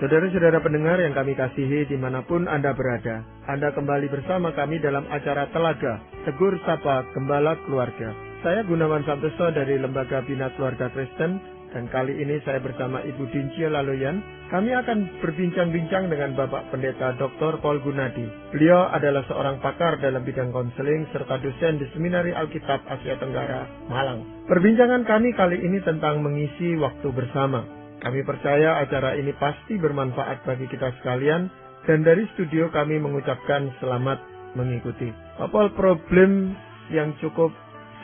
Saudara-saudara pendengar yang kami kasihi dimanapun Anda berada, Anda kembali bersama kami dalam acara Telaga, Tegur Sapa Gembala Keluarga. Saya Gunawan Santoso dari Lembaga Bina Keluarga Kristen, dan kali ini saya bersama Ibu Dincia Laloyan. Kami akan berbincang-bincang dengan Bapak Pendeta Dr. Paul Gunadi. Beliau adalah seorang pakar dalam bidang konseling serta dosen di Seminari Alkitab Asia Tenggara, Malang. Perbincangan kami kali ini tentang mengisi waktu bersama. Kami percaya acara ini pasti bermanfaat bagi kita sekalian, dan dari studio kami mengucapkan selamat mengikuti. Pak Paul, problem yang cukup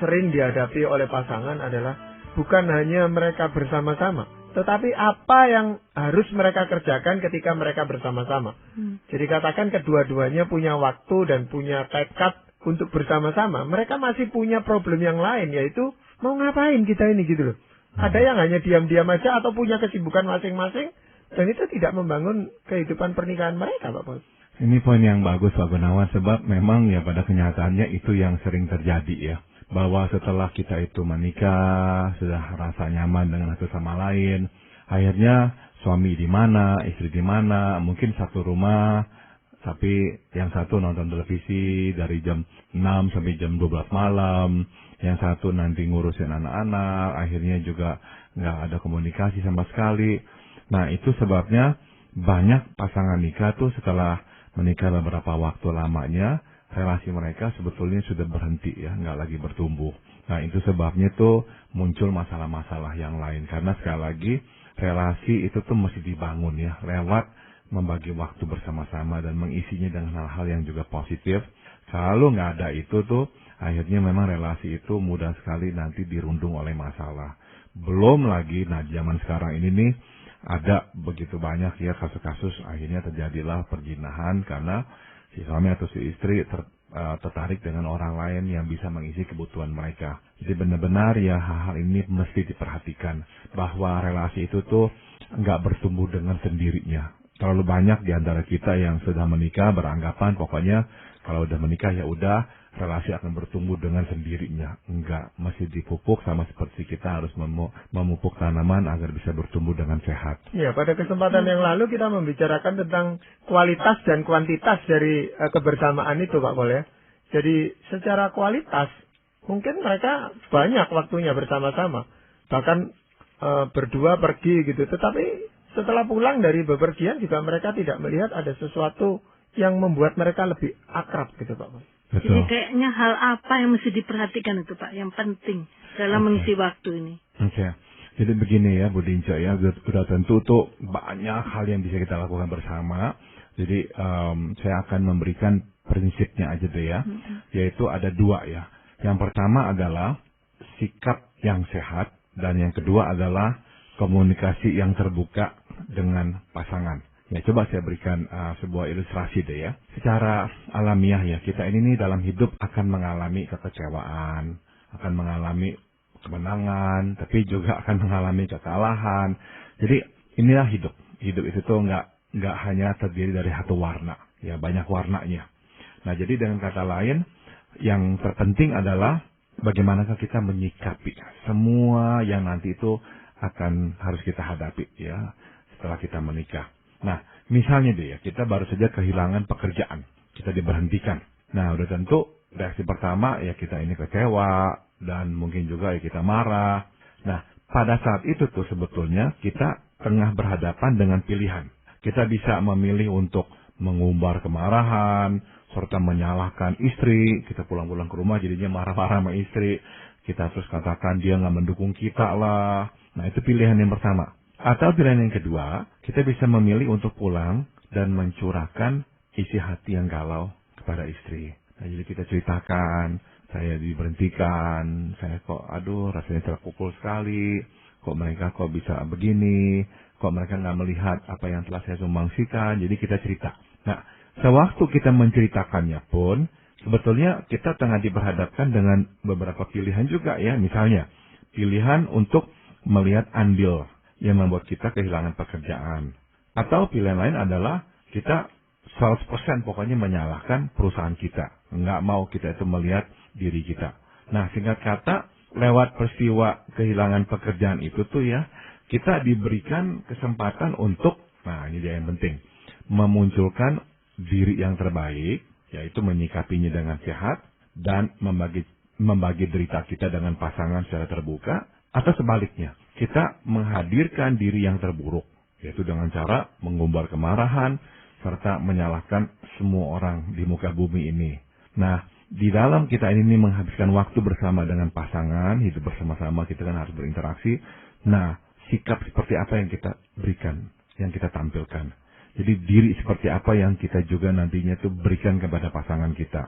sering dihadapi oleh pasangan adalah bukan hanya mereka bersama-sama, tetapi apa yang harus mereka kerjakan ketika mereka bersama-sama. Jadi katakan kedua-duanya punya waktu dan punya tekad untuk bersama-sama, mereka masih punya problem yang lain, yaitu mau ngapain kita ini gitu loh. Ada yang hanya diam-diam aja atau punya kesibukan masing-masing, dan itu tidak membangun kehidupan pernikahan mereka, Pak Paul. Ini poin yang bagus, Pak Gunawan, sebab memang ya pada kenyataannya itu yang sering terjadi ya. Bahwa setelah kita itu menikah, sudah rasa nyaman dengan satu sama lain, akhirnya suami di mana, istri di mana, mungkin satu rumah, tapi yang satu nonton televisi dari jam 6 sampai jam 12 malam, yang satu nanti ngurusin anak-anak, akhirnya juga nggak ada komunikasi sama sekali. Nah, itu sebabnya banyak pasangan nikah tuh setelah menikah beberapa waktu lamanya, relasi mereka sebetulnya sudah berhenti ya, nggak lagi bertumbuh. Nah, itu sebabnya tuh muncul masalah-masalah yang lain. Karena sekali lagi, relasi itu tuh mesti dibangun ya, lewat membagi waktu bersama-sama dan mengisinya dengan hal-hal yang juga positif. Kalau nggak ada itu tuh, akhirnya memang relasi itu mudah sekali nanti dirundung oleh masalah. Belum lagi, nah zaman sekarang ini nih, ada begitu banyak ya kasus-kasus akhirnya terjadilah perzinahan karena si suami atau si istri tertarik dengan orang lain yang bisa mengisi kebutuhan mereka. Jadi benar-benar ya hal-hal ini mesti diperhatikan bahwa relasi itu tuh nggak bertumbuh dengan sendirinya. Terlalu banyak di antara kita yang sudah menikah beranggapan pokoknya kalau udah menikah ya udah relasi akan bertumbuh dengan sendirinya. Enggak, mesti dipupuk sama seperti kita harus memupuk tanaman agar bisa bertumbuh dengan sehat. Ya, pada kesempatan yang lalu kita membicarakan tentang kualitas dan kuantitas dari kebersamaan itu, Pak Paul ya. Jadi secara kualitas mungkin mereka banyak waktunya bersama-sama, bahkan berdua pergi gitu. Tetapi setelah pulang dari bepergian juga mereka tidak melihat ada sesuatu yang membuat mereka lebih akrab gitu, Pak Paul. Betul. Jadi kayaknya hal apa yang mesti diperhatikan itu Pak, yang penting dalam mengisi waktu ini. Oke. Jadi begini ya Bu Dinca ya, sudah tentu tuh banyak hal yang bisa kita lakukan bersama. Jadi saya akan memberikan prinsipnya aja deh ya, yaitu ada dua ya. Yang pertama adalah sikap yang sehat, dan yang kedua adalah komunikasi yang terbuka dengan pasangan. Ya, coba saya berikan sebuah ilustrasi deh ya. Secara alamiah ya, kita ini nih dalam hidup akan mengalami kekecewaan, akan mengalami kemenangan, tapi juga akan mengalami kekalahan. Jadi inilah hidup. Hidup itu tuh nggak hanya terdiri dari satu warna, ya banyak warnanya. Nah, jadi dengan kata lain, yang terpenting adalah bagaimanakah kita menyikapi semua yang nanti itu akan harus kita hadapi ya setelah kita menikah. Nah, misalnya deh ya, kita baru saja kehilangan pekerjaan, kita diberhentikan. Nah, udah tentu reaksi pertama ya kita ini kecewa, dan mungkin juga ya kita marah. Nah, pada saat itu tuh sebetulnya kita tengah berhadapan dengan pilihan. Kita bisa memilih untuk mengumbar kemarahan, serta menyalahkan istri. Kita pulang-pulang ke rumah jadinya marah-marah sama istri. Kita terus katakan dia nggak mendukung kita lah. Nah, itu pilihan yang pertama. Atau pilihan yang kedua, kita bisa memilih untuk pulang dan mencurahkan isi hati yang galau kepada istri. Nah, jadi kita ceritakan, saya diberhentikan, saya kok rasanya terpukul sekali, kok mereka kok bisa begini, kok mereka nggak melihat apa yang telah saya sumbangsikan, jadi kita cerita. Nah, sewaktu kita menceritakannya pun, sebetulnya kita tengah diperhadapkan dengan beberapa pilihan juga ya, misalnya pilihan untuk melihat andil yang membuat kita kehilangan pekerjaan. Atau pilihan lain adalah kita 100% pokoknya menyalahkan perusahaan kita. Nggak mau kita itu melihat diri kita. Nah, singkat kata, lewat peristiwa kehilangan pekerjaan itu tuh ya, kita diberikan kesempatan untuk Nah, ini dia yang penting. Memunculkan diri yang terbaik, yaitu menyikapinya dengan sehat dan membagi derita kita dengan pasangan secara terbuka, atau sebaliknya, kita menghadirkan diri yang terburuk, yaitu dengan cara mengumbar kemarahan serta menyalahkan semua orang di muka bumi ini. Nah, di dalam kita ini menghabiskan waktu bersama dengan pasangan, hidup bersama-sama, kita kan harus berinteraksi. Nah, sikap seperti apa yang kita berikan, yang kita tampilkan. Jadi diri seperti apa yang kita juga nantinya tuh berikan kepada pasangan kita.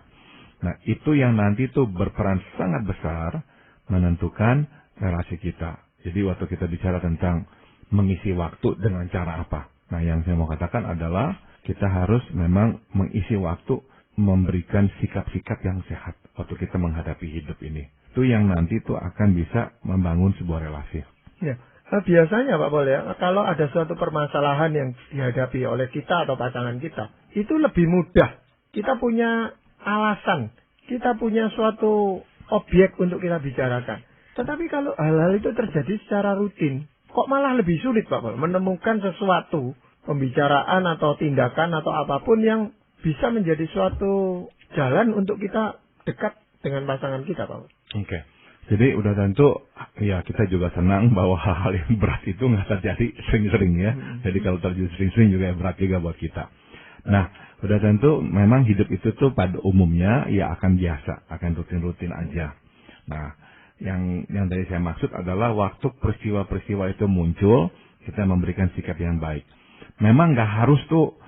Nah, itu yang nanti tuh berperan sangat besar menentukan relasi kita. Jadi waktu kita bicara tentang mengisi waktu dengan cara apa. Nah, yang saya mau katakan adalah kita harus memang mengisi waktu memberikan sikap-sikap yang sehat waktu kita menghadapi hidup ini. Itu yang nanti tuh akan bisa membangun sebuah relasi. Ya. Biasanya Pak Pol ya, kalau ada suatu permasalahan yang dihadapi oleh kita atau pasangan kita, itu lebih mudah. Kita punya alasan, kita punya suatu objek untuk kita bicarakan. Tetapi kalau hal-hal itu terjadi secara rutin, kok malah lebih sulit Pak Pol menemukan sesuatu, pembicaraan atau tindakan atau apapun yang bisa menjadi suatu jalan untuk kita dekat dengan pasangan kita Pak Pol. Oke. Jadi udah tentu ya kita juga senang bahwa hal-hal yang berat itu nggak terjadi sering-sering ya. Jadi kalau terjadi sering-sering juga berat juga buat kita. Nah, udah tentu memang hidup itu tuh pada umumnya ya akan biasa, akan rutin-rutin aja. Nah, yang tadi saya maksud adalah waktu peristiwa-peristiwa itu muncul, kita memberikan sikap yang baik. Memang nggak harus tuh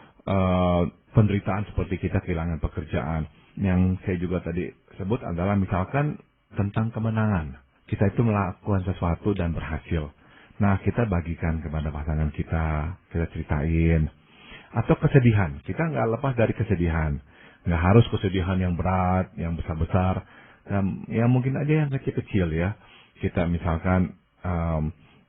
penderitaan seperti kita kehilangan pekerjaan. Yang saya juga tadi sebut adalah misalkan tentang kemenangan. Kita itu melakukan sesuatu dan berhasil. Nah, kita bagikan kepada pasangan kita ceritain. Atau kesedihan, kita nggak lepas dari kesedihan. Nggak harus kesedihan yang berat, yang besar-besar. Ya mungkin aja yang kecil-kecil ya. Kita misalkan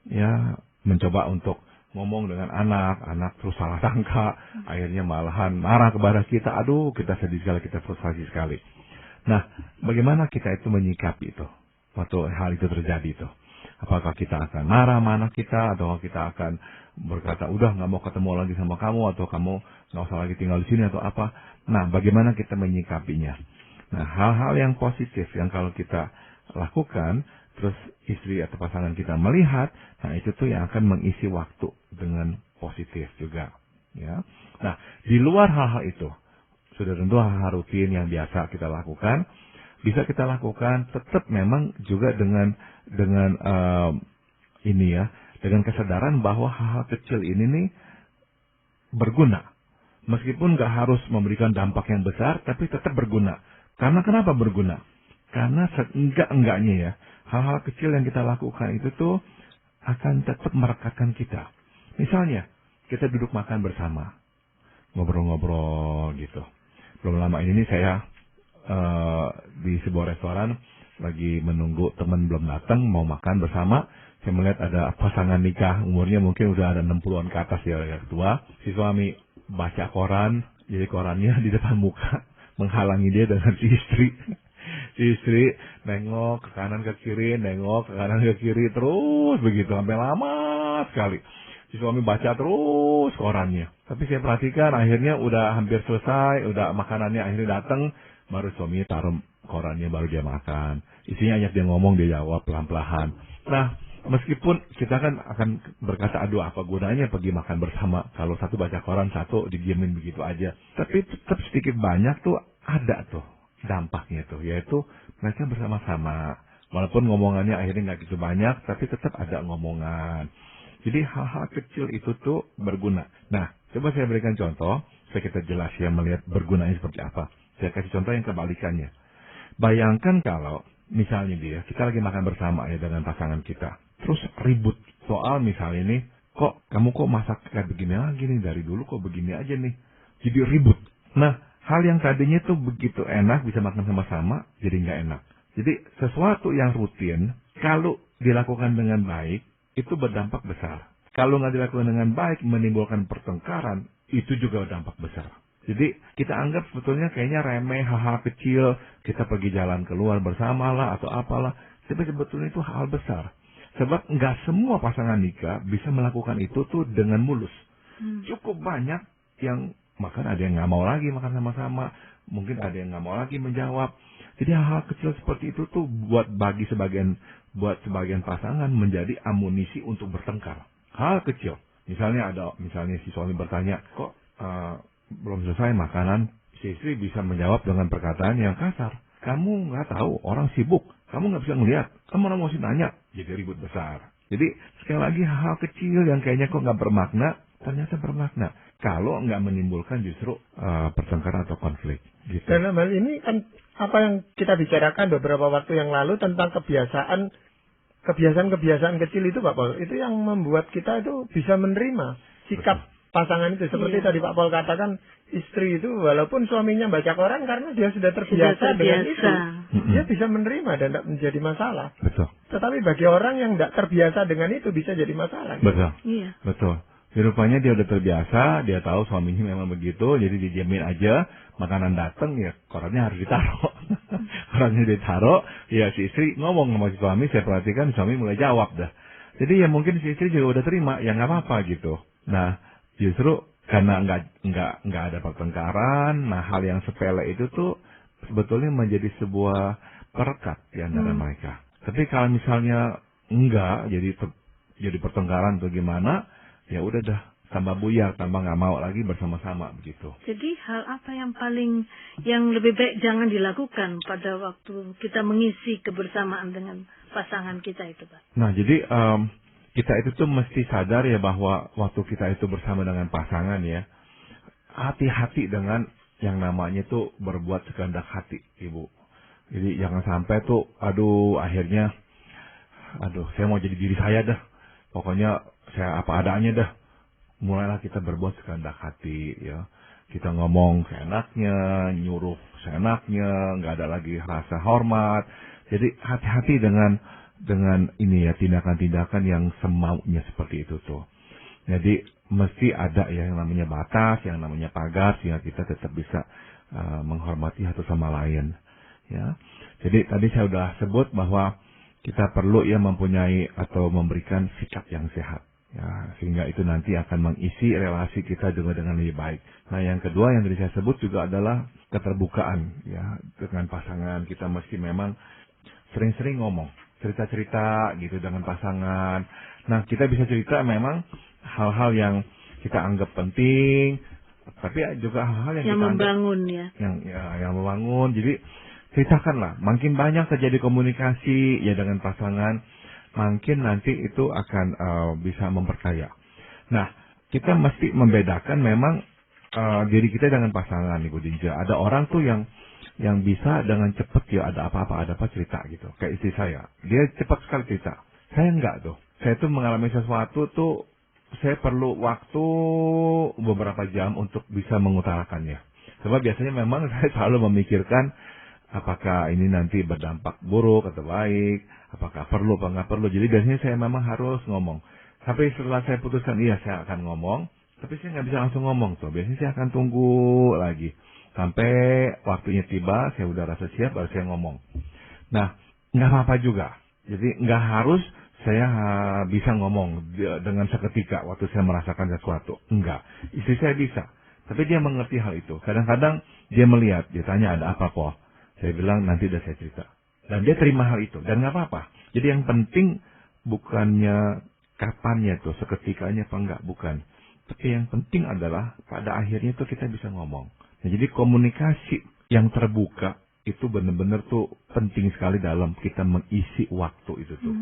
ya mencoba untuk ngomong dengan anak terus salah sangka. Akhirnya malahan marah kepada kita. Aduh, kita sedih sekali, kita frustasi sekali. Nah, bagaimana kita itu menyikapi itu waktu hal itu terjadi itu? Apakah kita akan marah sama anak kita, atau kita akan berkata, udah nggak mau ketemu lagi sama kamu, atau kamu nggak usah lagi tinggal di sini atau apa? Nah, bagaimana kita menyikapinya? Nah, hal-hal yang positif yang kalau kita lakukan, terus istri atau pasangan kita melihat, nah itu tuh yang akan mengisi waktu dengan positif juga. Ya, nah di luar hal-hal itu. Sudah tentu hal-hal rutin yang biasa kita lakukan, bisa kita lakukan tetap memang juga dengan ini ya, dengan kesadaran bahwa hal-hal kecil ini nih berguna. Meskipun nggak harus memberikan dampak yang besar, tapi tetap berguna. Karena kenapa berguna? Karena seenggak-enggaknya ya, hal-hal kecil yang kita lakukan itu tuh akan tetap merekatkan kita. Misalnya, kita duduk makan bersama, ngobrol-ngobrol gitu. Belum lama ini saya di sebuah restoran lagi menunggu teman belum datang mau makan bersama. Saya melihat ada pasangan nikah umurnya mungkin udah ada 60-an ke atas ya, tua. Si suami baca koran, jadi korannya di depan muka menghalangi dia dengan si istri. Si istri nengok ke kanan ke kiri, nengok ke kanan ke kiri terus begitu sampai lama sekali. Si suami baca terus korannya. Tapi saya perhatikan akhirnya udah hampir selesai, udah makanannya akhirnya datang, baru suaminya taruh korannya baru dia makan. Istrinya ajak dia ngomong, dia jawab pelan-pelan. Nah, meskipun kita kan akan berkata, aduh apa gunanya pergi makan bersama kalau satu baca koran, satu didiemin begitu aja. Tapi tetap sedikit banyak tuh ada tuh dampaknya tuh, yaitu mereka bersama-sama. Walaupun ngomongannya akhirnya nggak gitu banyak, tapi tetap ada ngomongan. Jadi hal-hal kecil itu tuh berguna. Nah, coba saya berikan contoh, supaya kita jelas ya melihat bergunanya seperti apa. Saya kasih contoh yang kebalikannya. Bayangkan kalau misalnya kita lagi makan bersama ya dengan pasangan kita. Terus ribut soal misalnya nih, kamu kok masak kayak begini lagi nih, dari dulu kok begini aja nih. Jadi ribut. Nah, hal yang tadinya tuh begitu enak, bisa makan sama-sama, jadi nggak enak. Jadi sesuatu yang rutin, kalau dilakukan dengan baik, itu berdampak besar. Kalau nggak dilakukan dengan baik, menimbulkan pertengkaran, itu juga berdampak besar. Jadi kita anggap sebetulnya kayaknya remeh, hal-hal kecil, kita pergi jalan keluar bersama lah atau apalah. Tapi sebetulnya itu hal besar. Sebab nggak semua pasangan nikah bisa melakukan itu tuh dengan mulus. Cukup banyak yang makan, ada yang nggak mau lagi makan sama-sama, mungkin ada yang nggak mau lagi menjawab. Jadi hal-hal kecil seperti itu tuh buat sebagian pasangan menjadi amunisi untuk bertengkar. Hal kecil, misalnya si suami bertanya, kok belum selesai makanan, si istri bisa menjawab dengan perkataan yang kasar. Kamu nggak tahu, orang sibuk, kamu nggak bisa ngelihat, kamu orang mesti nanya, jadi ribut besar. Jadi sekali lagi hal-hal kecil yang kayaknya kok nggak bermakna, ternyata bermakna. Kalau nggak menimbulkan justru pertengkaran atau konflik. Gitu. Dalam hal ini kan apa yang kita bicarakan beberapa waktu yang lalu tentang kebiasaan kecil itu Pak Paul, itu yang membuat kita itu bisa menerima sikap pasangan itu. Seperti tadi Pak Paul katakan, istri itu walaupun suaminya baca koran karena dia sudah terbiasa dengan itu, dia bisa menerima dan tidak menjadi masalah. Betul. Tetapi bagi orang yang tidak terbiasa dengan itu bisa jadi masalah. Betul. Iya. Betul. Di rupanya dia udah terbiasa, dia tahu suaminya memang begitu, jadi dijamin aja, makanan datang ya korannya harus ditaruh. Korannya ditaruh, ya si istri ngomong sama si suami, saya perhatikan suami mulai jawab dah. Jadi ya mungkin si istri juga udah terima, ya nggak apa-apa gitu. Nah, justru karena nggak ada pertengkaran, nah hal yang sepele itu tuh sebetulnya menjadi sebuah perekat di antara mereka. Tapi kalau misalnya enggak, jadi pertengkaran atau gimana, ya udah dah tambah buyar, tambah nggak mau lagi bersama-sama begitu. Jadi hal apa yang lebih baik jangan dilakukan pada waktu kita mengisi kebersamaan dengan pasangan kita itu, Pak? Nah, jadi kita itu tuh mesti sadar ya bahwa waktu kita itu bersama dengan pasangan ya, hati-hati dengan yang namanya tuh berbuat sekehendak hati, Ibu. Jadi jangan sampai tuh, akhirnya saya mau jadi diri saya dah. Pokoknya saya apa adanya dah. Mulailah kita berbuat sekehendak hati ya. Kita ngomong seenaknya, nyuruh seenaknya, nggak ada lagi rasa hormat. Jadi hati-hati dengan ini ya, tindakan-tindakan yang semaunya seperti itu tuh. Jadi mesti ada ya yang namanya batas, yang namanya pagar, sehingga kita tetap bisa menghormati satu sama lain. Ya. Jadi tadi saya sudah sebut bahwa kita perlu ya mempunyai atau memberikan sikap yang sehat. Ya, sehingga itu nanti akan mengisi relasi kita juga dengan lebih baik. Nah, yang kedua yang tadi saya sebut juga adalah keterbukaan ya dengan pasangan. Kita mesti memang sering-sering ngomong, cerita-cerita gitu dengan pasangan. Nah, kita bisa cerita memang hal-hal yang kita anggap penting, tapi juga hal-hal yang kita membangun anggap, yang membangun. Jadi ceritakanlah, makin banyak terjadi komunikasi ya dengan pasangan, makin nanti itu akan bisa memperkaya. Nah, kita mesti membedakan memang diri kita dengan pasangan, Ibu Dinja. Ada orang tuh yang bisa dengan cepat ya ada apa-apa cerita gitu. Kayak istri saya, dia cepat sekali cerita. Saya enggak tuh. Saya tuh mengalami sesuatu tuh, saya perlu waktu beberapa jam untuk bisa mengutarakannya. Sebab biasanya memang saya selalu memikirkan apakah ini nanti berdampak buruk atau baik, apakah perlu apa nggak perlu. Jadi biasanya saya memang harus ngomong. Tapi setelah saya putuskan, iya saya akan ngomong, tapi saya nggak bisa langsung ngomong tuh. Biasanya saya akan tunggu lagi. Sampai waktunya tiba, saya udah rasa siap, baru saya ngomong. Nah, nggak apa-apa juga. Jadi nggak harus saya bisa ngomong dengan seketika waktu saya merasakan sesuatu. Enggak. Istri saya bisa. Tapi dia mengerti hal itu. Kadang-kadang dia melihat, dia tanya ada apa, Po? Saya bilang nanti udah saya cerita. Dan dia terima hal itu. Dan nggak apa-apa. Jadi yang penting bukannya kapannya tuh, seketikanya apa enggak, bukan. Tapi yang penting adalah pada akhirnya tuh kita bisa ngomong. Nah, jadi komunikasi yang terbuka itu benar-benar tuh penting sekali dalam kita mengisi waktu itu tuh.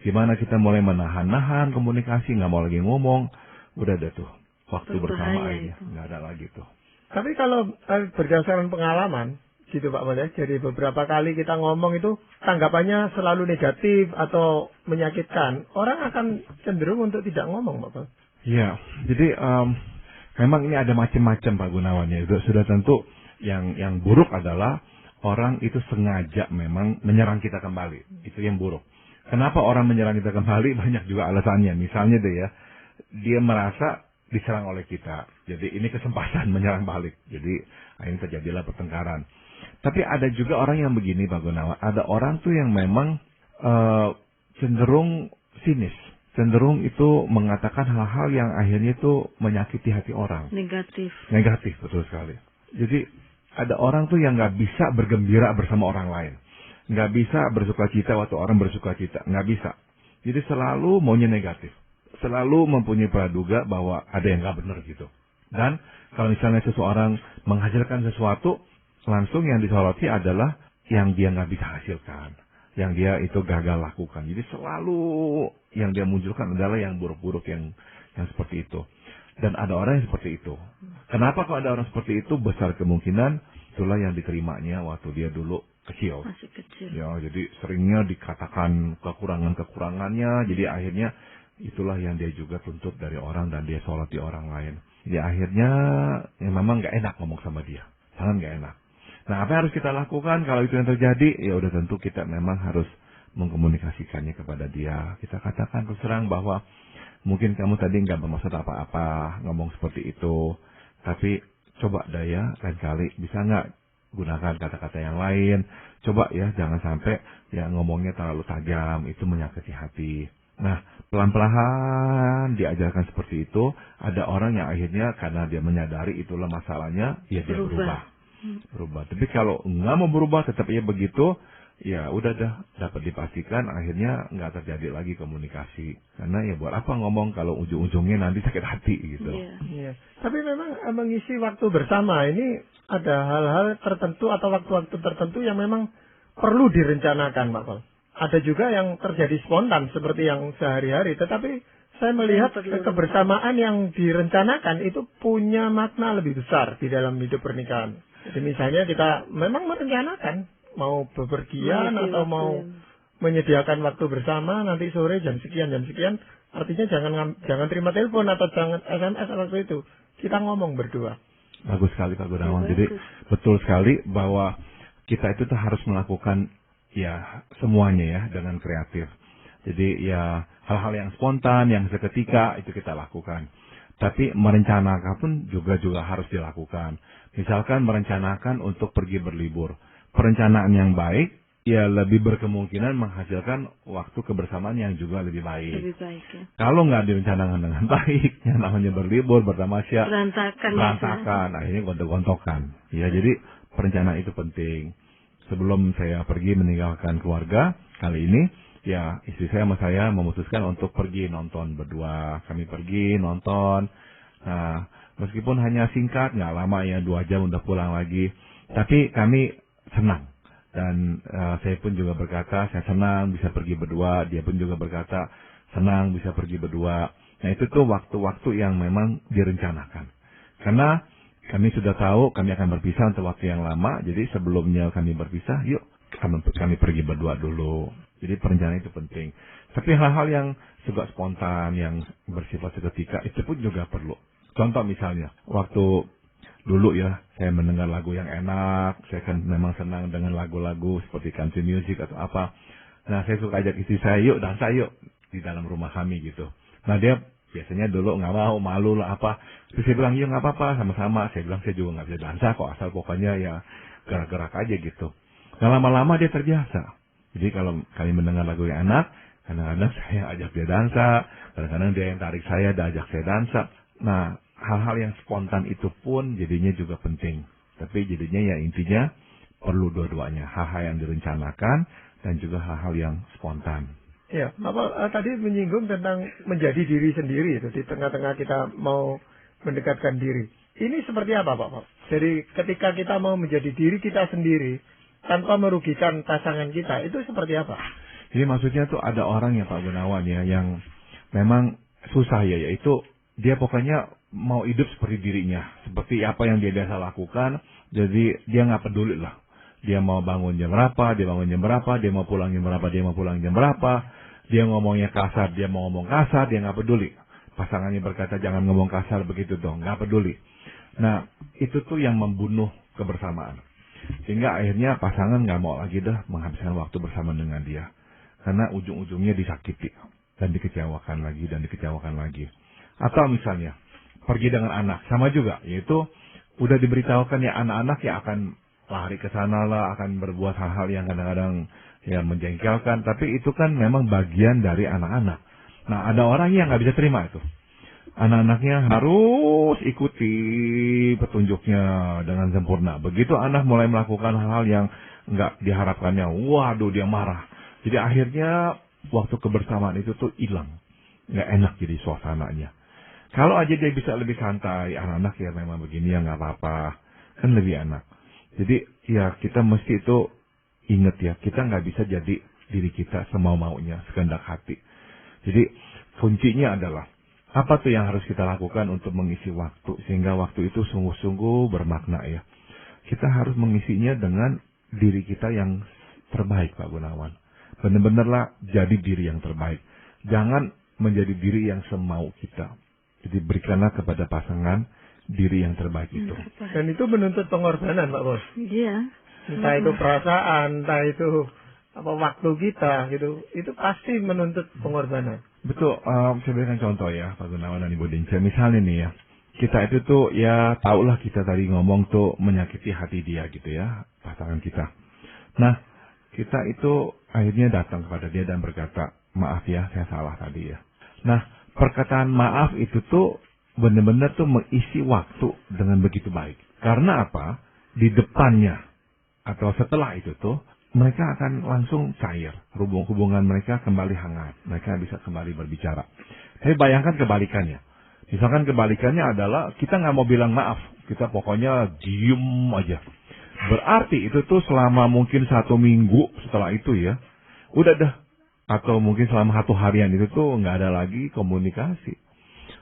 Gimana kita mulai menahan-nahan komunikasi, nggak mau lagi ngomong, udah ada tuh waktu bersama aja, nggak ada lagi tuh. Tapi kalau berdasarkan pengalaman, gitu Pak Paul ya, jadi beberapa kali kita ngomong itu tanggapannya selalu negatif atau menyakitkan, orang akan cenderung untuk tidak ngomong Pak Paul. Iya, jadi memang ini ada macam-macam Pak Gunawan ya. Sudah tentu yang buruk adalah orang itu sengaja memang menyerang kita kembali. Itu yang buruk. Kenapa orang menyerang kita kembali? Banyak juga alasannya. Misalnya deh ya, dia merasa diserang oleh kita. Jadi ini kesempatan menyerang balik. Jadi akhirnya terjadilah pertengkaran. Tapi ada juga orang yang begini Pak Gunawan. Ada orang tuh yang memang cenderung sinis. cenderung itu mengatakan hal-hal yang akhirnya itu menyakiti hati orang. Negatif. Negatif, betul sekali. Jadi ada orang tuh yang nggak bisa bergembira bersama orang lain. Nggak bisa bersukacita waktu orang bersukacita. Nggak bisa. Jadi selalu maunya negatif. Selalu mempunyai praduga bahwa ada yang nggak benar gitu. Dan kalau misalnya seseorang menghasilkan sesuatu, langsung yang disoroti adalah yang dia nggak bisa hasilkan. Yang dia itu gagal lakukan. Jadi selalu yang dia munculkan adalah yang buruk-buruk yang seperti itu. Dan ada orang yang seperti itu. Kenapa kalau ada orang seperti itu? Besar kemungkinan itulah yang diterimanya waktu dia dulu kecil. Masih kecil. Ya, jadi seringnya dikatakan kekurangan-kekurangannya. Jadi akhirnya itulah yang dia juga tuntut dari orang dan dia soroti orang lain. Jadi akhirnya ya memang nggak enak ngomong sama dia. Sangat nggak enak. Nah, apa yang harus kita lakukan kalau itu yang terjadi? Ya udah tentu kita memang harus mengkomunikasikannya kepada dia. Kita katakan terus terang bahwa mungkin kamu tadi nggak bermaksud apa-apa ngomong seperti itu. Tapi coba daya lain kali bisa nggak gunakan kata-kata yang lain. Coba ya jangan sampai ya ngomongnya terlalu tajam. Itu menyakiti hati. Nah, pelan-pelan diajarkan seperti itu. Ada orang yang akhirnya karena dia menyadari itulah masalahnya, ya dia berubah. Tapi kalau nggak mau berubah tetap ya begitu, ya udah dah dapat dipastikan akhirnya nggak terjadi lagi komunikasi. Karena ya buat apa ngomong kalau ujung-ujungnya nanti sakit hati gitu. Iya. Tapi memang mengisi waktu bersama ini ada hal-hal tertentu atau waktu-waktu tertentu yang memang perlu direncanakan, Pak Paul. Ada juga yang terjadi spontan seperti yang sehari-hari, tetapi saya melihat kebersamaan yang direncanakan itu punya makna lebih besar di dalam hidup pernikahan. Jadi misalnya kita memang merencanakan mau bepergian atau mau menyediakan waktu bersama nanti sore jam sekian. Artinya jangan terima telepon atau jangan SMS waktu itu. Kita ngomong berdua. Bagus sekali Pak Gunawan. Jadi betul sekali bahwa kita itu tuh harus melakukan ya semuanya ya dengan kreatif. Jadi ya hal-hal yang spontan, yang seketika itu kita lakukan. Tapi merencanakan pun juga harus dilakukan. Misalkan merencanakan untuk pergi berlibur. Perencanaan yang baik, ya lebih berkemungkinan menghasilkan waktu kebersamaan yang juga lebih baik. Lebih baik ya. Kalau nggak direncanakan dengan baik, yang namanya berlibur, bertamasya, berantakan. Akhirnya gontok-gontokan. Ya, jadi perencanaan itu penting. Sebelum saya pergi meninggalkan keluarga, kali ini, ya istri saya sama saya memutuskan untuk pergi nonton berdua. Kami pergi nonton. Nah, meskipun hanya singkat, nggak lama ya 2 jam udah pulang lagi. Tapi kami senang. Dan saya pun juga berkata, saya senang bisa pergi berdua. Dia pun juga berkata, senang bisa pergi berdua. Nah itu tuh waktu-waktu yang memang direncanakan. Karena kami sudah tahu kami akan berpisah untuk waktu yang lama. Jadi sebelumnya kami berpisah, yuk kami pergi berdua dulu. Jadi perencanaan itu penting. Tapi hal-hal yang juga spontan, yang bersifat seketika, itu pun juga perlu. Contoh misalnya, waktu dulu ya, saya mendengar lagu yang enak, saya kan memang senang dengan lagu-lagu seperti country music atau apa. Nah, saya suka ajak istri saya, yuk dansa yuk, di dalam rumah kami gitu. Nah, dia biasanya dulu nggak mau, malu lah apa. Terus saya bilang, yuk nggak apa-apa, sama-sama. Saya bilang, saya juga nggak bisa dansa kok, asal pokoknya ya gerak-gerak aja gitu. Nah, lama-lama dia terbiasa. Jadi kalau kami mendengar lagu yang enak, kadang-kadang saya ajak dia dansa, kadang-kadang dia yang tarik saya, dia ajak saya dansa. Nah, hal-hal yang spontan itu pun jadinya juga penting. Tapi jadinya ya intinya perlu dua-duanya. Hal-hal yang direncanakan dan juga hal-hal yang spontan. Ya, Bapak tadi menyinggung tentang menjadi diri sendiri itu di tengah-tengah kita mau mendekatkan diri. Ini seperti apa, Pak? Jadi ketika kita mau menjadi diri kita sendiri tanpa merugikan pasangan kita, itu seperti apa? Jadi maksudnya tuh ada orang ya Pak Gunawan ya yang memang susah ya, yaitu dia pokoknya mau hidup seperti dirinya, seperti apa yang dia biasa lakukan. Jadi dia nggak peduli lah. Dia mau bangun jam berapa, dia bangun jam berapa, dia mau pulang jam berapa, dia mau pulang jam berapa. Dia ngomongnya kasar, dia mau ngomong kasar, dia nggak peduli. Pasangannya berkata jangan ngomong kasar begitu dong, nggak peduli. Nah itu tuh yang membunuh kebersamaan. Sehingga akhirnya pasangan nggak mau lagi dah menghabiskan waktu bersama dengan dia. Karena ujung-ujungnya disakiti dan dikecewakan lagi dan dikecewakan lagi. Atau misalnya pergi dengan anak, sama juga, yaitu udah diberitahukan ya anak-anak ya akan lari ke sana lah, akan berbuat hal-hal yang kadang-kadang ya menjengkelkan, tapi itu kan memang bagian dari anak-anak. Nah, ada orang yang nggak bisa terima itu. Anak-anaknya harus ikuti petunjuknya dengan sempurna. Begitu anak mulai melakukan hal-hal yang nggak diharapkannya, waduh dia marah. Jadi akhirnya waktu kebersamaan itu tuh hilang. Nggak enak jadi suasananya. Kalau aja dia bisa lebih santai, anak-anak ya memang begini ya nggak apa-apa. Kan lebih enak. Jadi ya kita mesti itu ingat ya, kita nggak bisa jadi diri kita semau-maunya, sekehendak hati. Jadi kuncinya adalah apa tuh yang harus kita lakukan untuk mengisi waktu sehingga waktu itu sungguh-sungguh bermakna ya. Kita harus mengisinya dengan diri kita yang terbaik, Pak Gunawan. Benar-benarlah jadi diri yang terbaik. Jangan menjadi diri yang semau kita. Jadi berikanlah kepada pasangan diri yang terbaik itu. Dan itu menuntut pengorbanan, Pak Bos. Iya. Entah itu perasaan, entah itu waktu kita gitu. Itu pasti menuntut pengorbanan. Betul, saya berikan contoh ya, Pak Gunawan dan Ibu Dinca. Misalnya nih ya, kita itu tuh ya tahulah kita tadi ngomong tuh menyakiti hati dia gitu ya, pasangan kita. Nah, kita itu akhirnya datang kepada dia dan berkata, maaf ya, saya salah tadi ya. Nah, perkataan maaf itu tuh benar-benar tuh mengisi waktu dengan begitu baik. Karena apa? Di depannya atau setelah itu tuh mereka akan langsung cair. Hubungan mereka kembali hangat. Mereka bisa kembali berbicara. Tapi bayangkan kebalikannya. Misalkan kebalikannya adalah kita nggak mau bilang maaf. Kita pokoknya diem aja. Berarti itu tuh selama mungkin 1 minggu setelah itu ya. Udah dah. Atau mungkin selama 1 harian itu tuh nggak ada lagi komunikasi.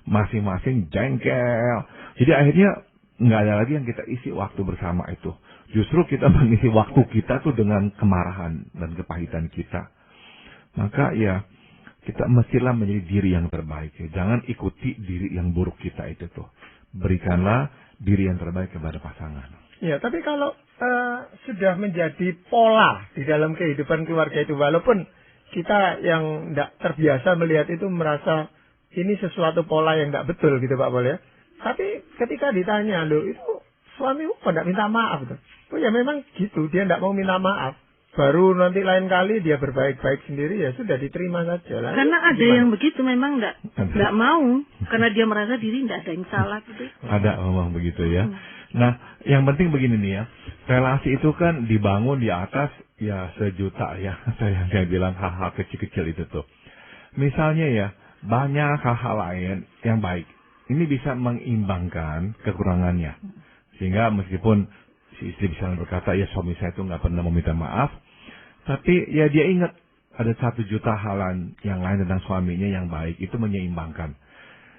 Masing-masing jengkel. Jadi akhirnya nggak ada lagi yang kita isi waktu bersama itu. Justru kita mengisi waktu kita tuh dengan kemarahan dan kepahitan kita. Maka ya kita mestilah menjadi diri yang terbaik. Ya. Jangan ikuti diri yang buruk kita itu tuh. Berikanlah diri yang terbaik kepada pasangan. Ya, tapi kalau sudah menjadi pola di dalam kehidupan keluarga itu, walaupun kita yang tidak terbiasa melihat itu merasa ini sesuatu pola yang tidak betul gitu Pak Bol ya. Tapi ketika ditanya, loh itu suamimu kok tidak minta maaf tuh? Oh ya memang gitu, dia tidak mau minta maaf. Baru nanti lain kali dia berbaik-baik sendiri ya sudah diterima saja. Lalu, karena ada gimana? yang begitu memang tidak mau, karena dia merasa diri tidak ada yang salah gitu. Ada memang begitu ya. Nah, yang penting begini nih ya, relasi itu kan dibangun di atas ya sejuta ya. Saya bilang hal-hal kecil-kecil itu tuh. Misalnya ya, banyak hal-hal lain yang baik. Ini bisa mengimbangkan kekurangannya. Sehingga meskipun si istri bisa berkata, ya suami saya itu nggak pernah meminta maaf. Tapi ya dia ingat ada 1 juta halan yang lain tentang suaminya yang baik. Itu menyeimbangkan.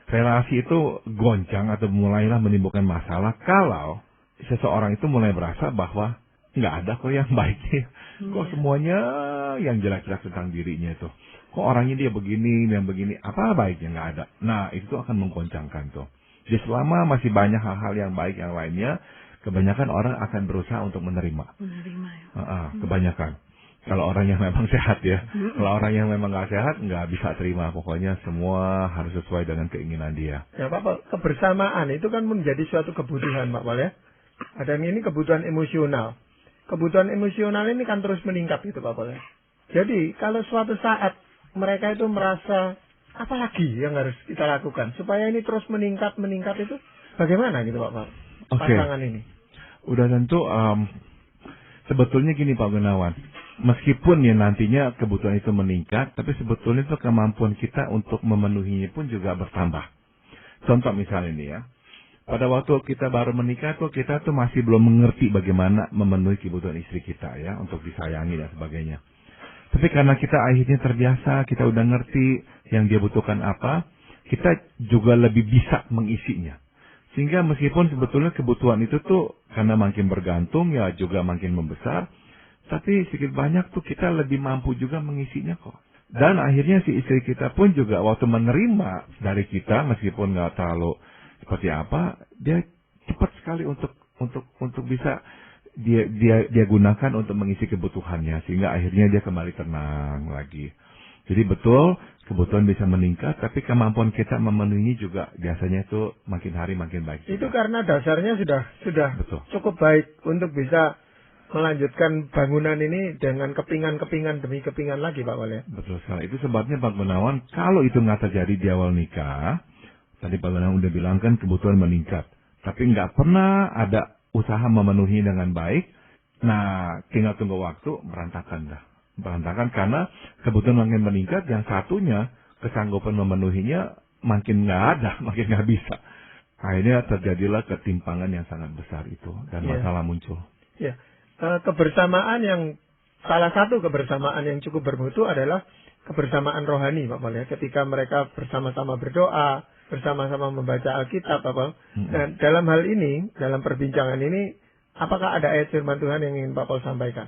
Relasi itu goncang atau mulailah menimbulkan masalah kalau seseorang itu mulai berasa bahwa nggak ada kok yang baiknya. Kok semuanya yang jelek-jelek tentang dirinya itu. Kok orangnya dia begini, yang begini, apa baiknya nggak ada. Nah, itu akan menggoncangkan tuh. Jadi selama masih banyak hal-hal yang baik yang lainnya, kebanyakan orang akan berusaha untuk menerima. Kebanyakan. Kalau orang yang memang sehat ya. Kalau orang yang memang nggak sehat, nggak bisa terima. Pokoknya semua harus sesuai dengan keinginan dia. Ya Pak, kebersamaan itu kan menjadi suatu kebutuhan Pak Pol ya. Dan ini kebutuhan emosional. Kebutuhan emosional ini kan terus meningkat gitu Pak Pol ya. Jadi kalau suatu saat mereka itu merasa apa lagi yang harus kita lakukan supaya ini terus meningkat itu bagaimana gitu Pak Pol? Pasangan ini. Udah tentu sebetulnya gini Pak Gunawan. Meskipun ya nantinya kebutuhan itu meningkat, tapi sebetulnya itu kemampuan kita untuk memenuhinya pun juga bertambah. Contoh misalnya ini ya. Pada waktu kita baru menikah tuh kita tuh masih belum mengerti bagaimana memenuhi kebutuhan istri kita ya untuk disayangi dan sebagainya. Tapi karena kita akhirnya terbiasa, kita udah ngerti yang dia butuhkan apa, kita juga lebih bisa mengisinya. Sehingga meskipun sebetulnya kebutuhan itu tuh karena makin bergantung ya juga makin membesar, tapi sedikit banyak tuh kita lebih mampu juga mengisinya kok. Dan akhirnya si istri kita pun juga waktu menerima dari kita meskipun nggak terlalu seperti apa, dia cepat sekali untuk bisa dia gunakan untuk mengisi kebutuhannya sehingga akhirnya dia kembali tenang lagi. Jadi betul kebutuhan bisa meningkat, tapi kemampuan kita memenuhi juga biasanya itu makin hari makin baik. Itu karena dasarnya sudah betul. Cukup baik untuk bisa melanjutkan bangunan ini dengan kepingan-kepingan demi kepingan lagi, Pak Pol ya. Betul sekali. Itu sebabnya Pak Gunawan, kalau itu nggak terjadi di awal nikah, tadi Pak Gunawan udah bilang kan kebutuhan meningkat, tapi nggak pernah ada usaha memenuhi dengan baik. Nah, tinggal tunggu waktu, berantakan dah. Berantakan karena kebutuhan makin meningkat, yang satunya kesanggupan memenuhinya makin nggak ada, makin nggak bisa. Akhirnya terjadilah ketimpangan yang sangat besar itu dan masalah muncul. Ya, kebersamaan yang salah satu kebersamaan yang cukup bermutu adalah kebersamaan rohani, Pak Pol ya. Ketika mereka bersama-sama berdoa, bersama-sama membaca Alkitab, Pak Pol. Dan dalam hal ini, dalam perbincangan ini, apakah ada ayat firman Tuhan yang ingin Pak Pol sampaikan?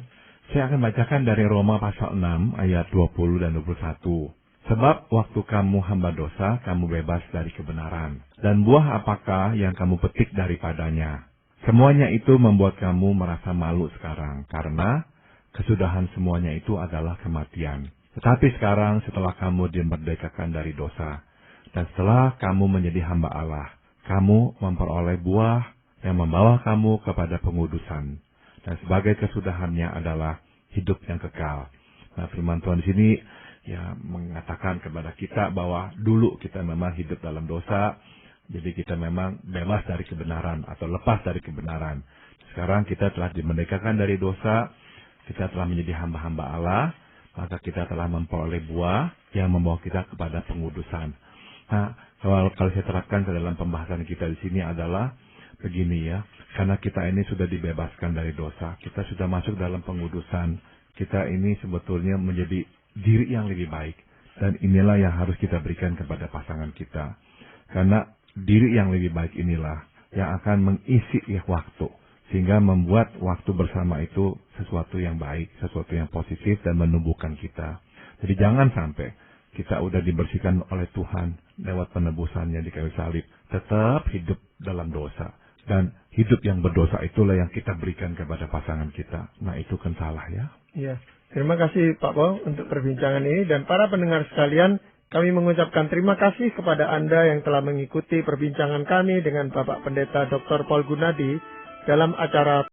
Saya akan bacakan dari Roma pasal 6 ayat 20 dan 21. Sebab waktu kamu hamba dosa, kamu bebas dari kebenaran. Dan buah apakah yang kamu petik daripadanya? Semuanya itu membuat kamu merasa malu sekarang. Karena kesudahan semuanya itu adalah kematian. Tetapi sekarang setelah kamu dimerdekakan dari dosa, dan setelah kamu menjadi hamba Allah, kamu memperoleh buah yang membawa kamu kepada pengudusan. Dan sebagai kesudahannya adalah hidup yang kekal. Nah, firman Tuhan di sini ya mengatakan kepada kita bahwa dulu kita memang hidup dalam dosa, jadi kita memang bebas dari kebenaran atau lepas dari kebenaran. Sekarang kita telah dimerdekakan dari dosa, kita telah menjadi hamba-hamba Allah, maka kita telah memperoleh buah yang membawa kita kepada pengudusan. Nah, kalau saya terapkan ke dalam pembahasan kita di sini adalah begini ya, karena kita ini sudah dibebaskan dari dosa, kita sudah masuk dalam pengudusan, kita ini sebetulnya menjadi diri yang lebih baik. Dan inilah yang harus kita berikan kepada pasangan kita. Karena diri yang lebih baik inilah yang akan mengisi waktu. Sehingga membuat waktu bersama itu sesuatu yang baik, sesuatu yang positif dan menumbuhkan kita. Jadi jangan sampai kita udah dibersihkan oleh Tuhan lewat penebusannya di kayu salib, tetap hidup dalam dosa. Dan hidup yang berdosa itulah yang kita berikan kepada pasangan kita. Nah, itu kan salah ya. Iya. Terima kasih Pak Pol untuk perbincangan ini, dan para pendengar sekalian, kami mengucapkan terima kasih kepada Anda yang telah mengikuti perbincangan kami dengan Bapak Pendeta Dr. Paul Gunadi dalam acara